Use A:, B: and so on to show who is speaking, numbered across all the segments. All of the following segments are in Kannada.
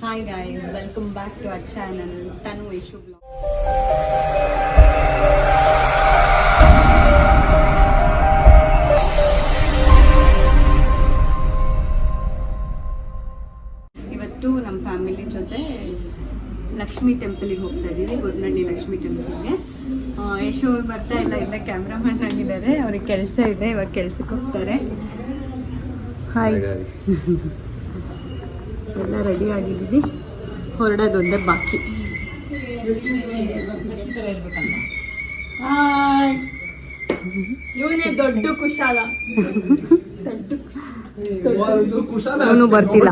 A: Hi guys, welcome back to our channel Tanu Yashu blog. ಇವತ್ತು ನಮ್ಮ ಫ್ಯಾಮಿಲಿ ಜೊತೆ ಲಕ್ಷ್ಮೀ ಟೆಂಪಲಿಗೆ ಹೋಗ್ತಾ ಇದ್ದೀವಿ, ಗೊದ್ನಳ್ಳಿ ಲಕ್ಷ್ಮೀ ಟೆಂಪಲ್ಗೆ. ಯಶು ಅವ್ರು ಬರ್ತಾ ಇಲ್ಲ, ಇಲ್ಲ ಕ್ಯಾಮ್ರಾಮನ್ ಆಗಿದ್ದಾರೆ, ಅವ್ರಿಗೆ ಕೆಲಸ ಇದೆ, ಇವಾಗ ಕೆಲ್ಸಕ್ಕೆ ಹೋಗ್ತಾರೆ. ಹಾಯ್, ಎಲ್ಲ ರೆಡಿ ಆಗಿದ್ದೀವಿ, ಹೊರಡೋದೊಂದೇ ಬಾಕಿ.
B: ಇವನೇ ದೊಡ್ಡ ಕುಶಾಲ,
A: ಅವನು ಬರ್ತಿಲ್ಲ.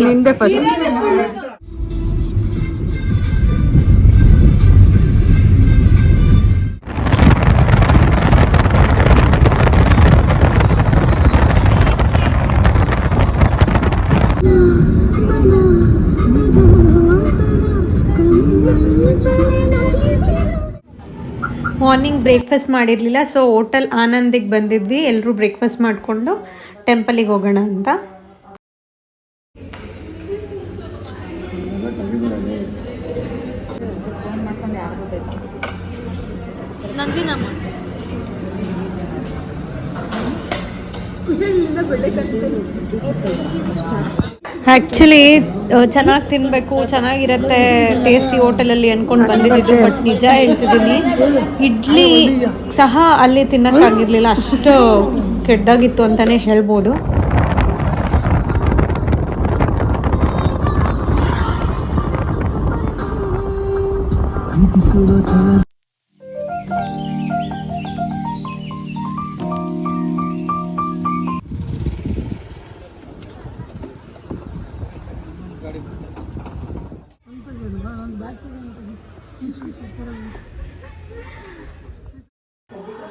A: ನಿಂದೆ ಫಸ್ಟ್.
C: ಮಾರ್ನಿಂಗ್ ಬ್ರೇಕ್ಫಾಸ್ಟ್ ಮಾಡಿರಲಿಲ್ಲ, ಸೊ ಹೋಟೆಲ್ ಆನಂದಿಗೆ ಬಂದಿದ್ವಿ. ಎಲ್ಲರೂ ಬ್ರೇಕ್ಫಾಸ್ಟ್ ಮಾಡಿಕೊಂಡು ಟೆಂಪಲಿಗೆ ಹೋಗೋಣ ಅಂತ. ಆ್ಯಕ್ಚುಲಿ ಚೆನ್ನಾಗಿ ತಿನ್ನಬೇಕು, ಚೆನ್ನಾಗಿರುತ್ತೆ ಟೇಸ್ಟಿ ಹೋಟೆಲಲ್ಲಿ ಅಂದ್ಕೊಂಡು ಬಂದಿದ್ದು. ಬಟ್ ನಿಜ ಹೇಳ್ತಿದ್ದೀನಿ, ಇಡ್ಲಿ ಸಹ ಅಲ್ಲಿ ತಿನ್ನೋಕ್ಕಾಗಿರಲಿಲ್ಲ, ಅಷ್ಟು ಕೆಟ್ಟದಾಗಿತ್ತು ಅಂತಲೇ ಹೇಳ್ಬೋದು.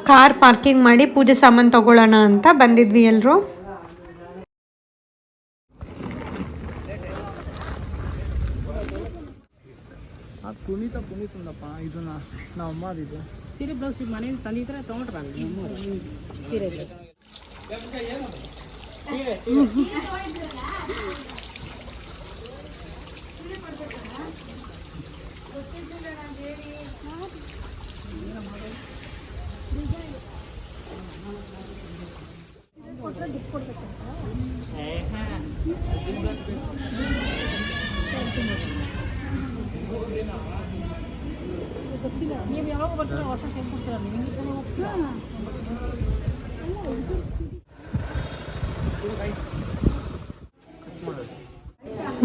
C: ಕಾರ್ ಪಾರ್ಕಿಂಗ್ ಮಾಡಿ ಪೂಜೆ ಸಾಮಾನು ತಗೊಳ್ಳೋಣ ಅಂತ ಬಂದಿದ್ವಿ ಎಲ್ಲರೂ.
B: ಸೀರೆ ಬ್ಲೌಸ್ ಮನೆಯಿಂದ ತಂದಿದ್ರೆ ತೊಗೊಂಡ್ರ ಸೀರೆ ನೀವು ಯಾವಾಗ ಬರ್ತೀರ ಹೊಸ ಟೈಮ್ ಕೊಡ್ತೀರಾ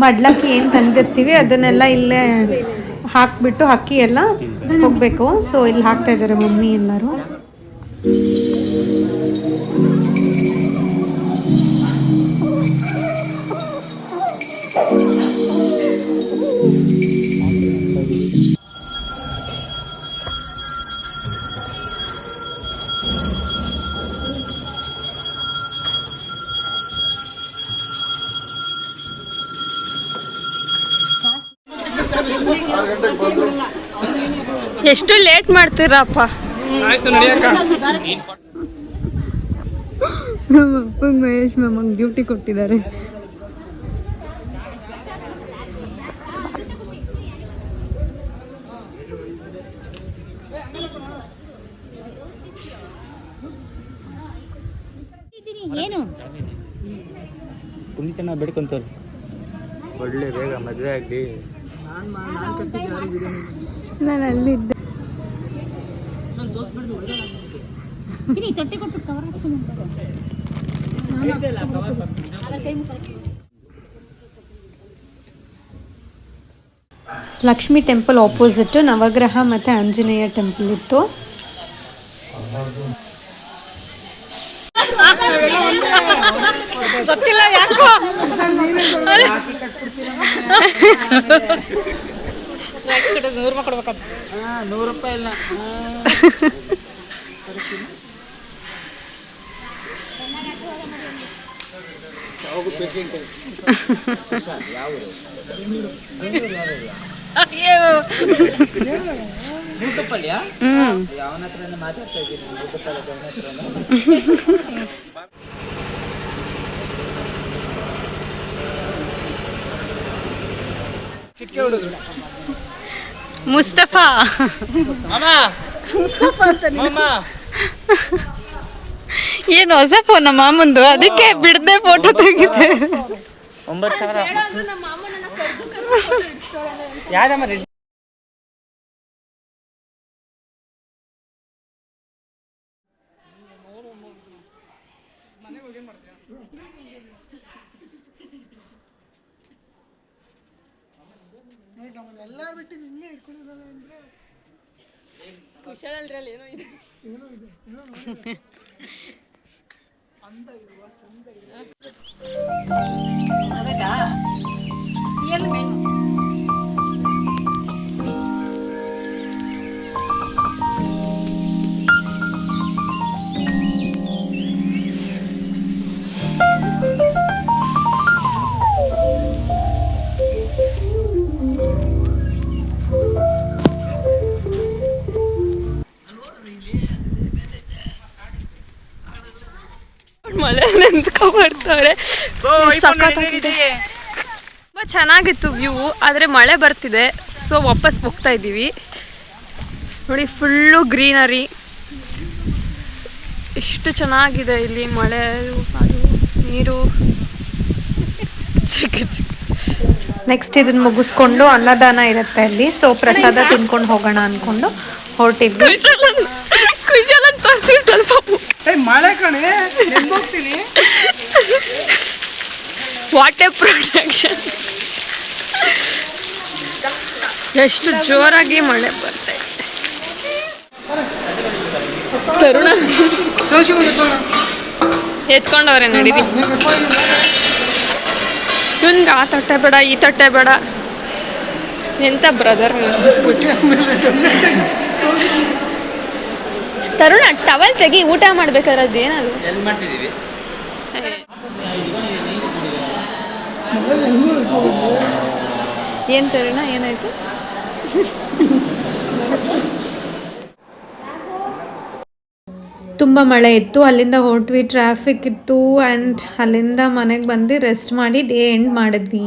C: ಮಡ್ಲಕ್ಕಿ ಏನು ತಂದಿರ್ತೀವಿ ಅದನ್ನೆಲ್ಲ ಇಲ್ಲೇ ಹಾಕ್ಬಿಟ್ಟು ಅಕ್ಕಿ ಎಲ್ಲ ಹೋಗಬೇಕು. ಸೊ ಇಲ್ಲಿ ಹಾಕ್ತಾ ಇದ್ದಾರೆ ಮಮ್ಮಿ ಎಲ್ಲರೂ.
B: ಎಷ್ಟು ಲೇಟ್ ಮಾಡ್ತೀರಪ್ಪ?
A: ನಮ್ಮ ಅಪ್ಪ ಮಹೇಶ್ ಮ್ಯಾಮ್ ಡ್ಯೂಟಿ ಕೊಟ್ಟಿದ್ದಾರೆ.
B: ಏನು
D: ಪುನೀತ್ ಚೆನ್ನಾಗಿ ಬೇಡ್ಕೊಂತವ್ರು, ಒಳ್ಳೆ ಬೇಗ ಮದುವೆ ಆಗಲಿ.
A: ನಾನು ಅಲ್ಲಿದ್ದೆ.
B: ತೊಟ್ಟೆ ಕೊಟ್ಟು ಕವರ್
C: ಲಕ್ಷ್ಮಿ ಟೆಂಪಲ್ ಆಪೋಸಿಟ್ ನವಗ್ರಹ ಮತ್ತು ಆಂಜನೇಯ ಟೆಂಪಲ್ ಇತ್ತು.
B: ಗೊತ್ತಿಲ್ಲ ಯಾಕೋ ₹100 ಕೊಡ್ಬೇಕಂತ. ₹100 ಇಲ್ಲ.
D: ಯೂಟ್ಯೂಬ್ ಅಲ್ಲಿ ಯಾವನ ಹತ್ರ ಮಾತಾಡ್ತಾ ಇದ್ದೀನಿ.
A: ಮುಸ್ತಫಾ ಏನು ಹೊಸ ಫೋನ್ ನಮ್ಮ ಮಾಮಂದು, ಅದಕ್ಕೆ ಬಿಡದೆ ಫೋಟೋ ತೆಗಿದೆ.
D: 9,000 ಯಾವ್ದಮ್ಮ ರೆಡ್
A: ಮಳೆ ನಿಂತ್ಕೊಬರ್ತಾರೆ. ತುಂಬ ಚೆನ್ನಾಗಿತ್ತು ವ್ಯೂ, ಆದರೆ ಮಳೆ ಬರ್ತಿದೆ. ಸೊ ವಾಪಸ್ ಹೋಗ್ತಾ ಇದ್ದೀವಿ. ನೋಡಿ ಫುಲ್ಲು ಗ್ರೀನರಿ, ಎಷ್ಟು ಚೆನ್ನಾಗಿದೆ ಇಲ್ಲಿ. ಮಳೆ, ನೀರು.
C: ನೆಕ್ಸ್ಟ್ ಇದನ್ನ ಮುಗಿಸ್ಕೊಂಡು ಅನ್ನದಾನ ಇರುತ್ತೆ ಅಲ್ಲಿ. ಸೊ ಪ್ರಸಾದ ತಿನ್ಕೊಂಡು ಹೋಗೋಣ ಅನ್ಕೊಂಡು ಹೊರಟಿದ್ವಿ.
A: Water protection. ಎಷ್ಟು ಜೋರಾಗಿ ಮಳೆ ಬರ್ತಾ ಇದೆ. ತರುಣ ಎತ್ಕೊಂಡವ್ರೆ ನಡೀರಿ. ಇವನ್ಗೆ ಆ ತಟ್ಟೆ ಬೇಡ, ಈ ತಟ್ಟೆ ಬೇಡ. ಎಂತ ಬ್ರದರ್ ತರುಣ, ಟವಲ್ ತೆಗಿ, ಊಟ ಮಾಡ್ಬೇಕಾದ್ರೆ ಅದೇನದು.
D: ಎಲ್ಲಿ ಮಾಡ್ತಿದ್ದೀವಿ?
A: ಏನು ತರುಣ, ಏನಾಯ್ತು?
C: ತುಂಬ ಮಳೆ ಇತ್ತು, ಅಲ್ಲಿಂದ ಹೊರಟ್ವಿ. ಟ್ರಾಫಿಕ್ ಇತ್ತು ಆ್ಯಂಡ್ ಅಲ್ಲಿಂದ ಮನೆಗೆ ಬಂದು ರೆಸ್ಟ್ ಮಾಡಿ ಡೇ ಎಂಡ್ ಮಾಡಿದ್ವಿ.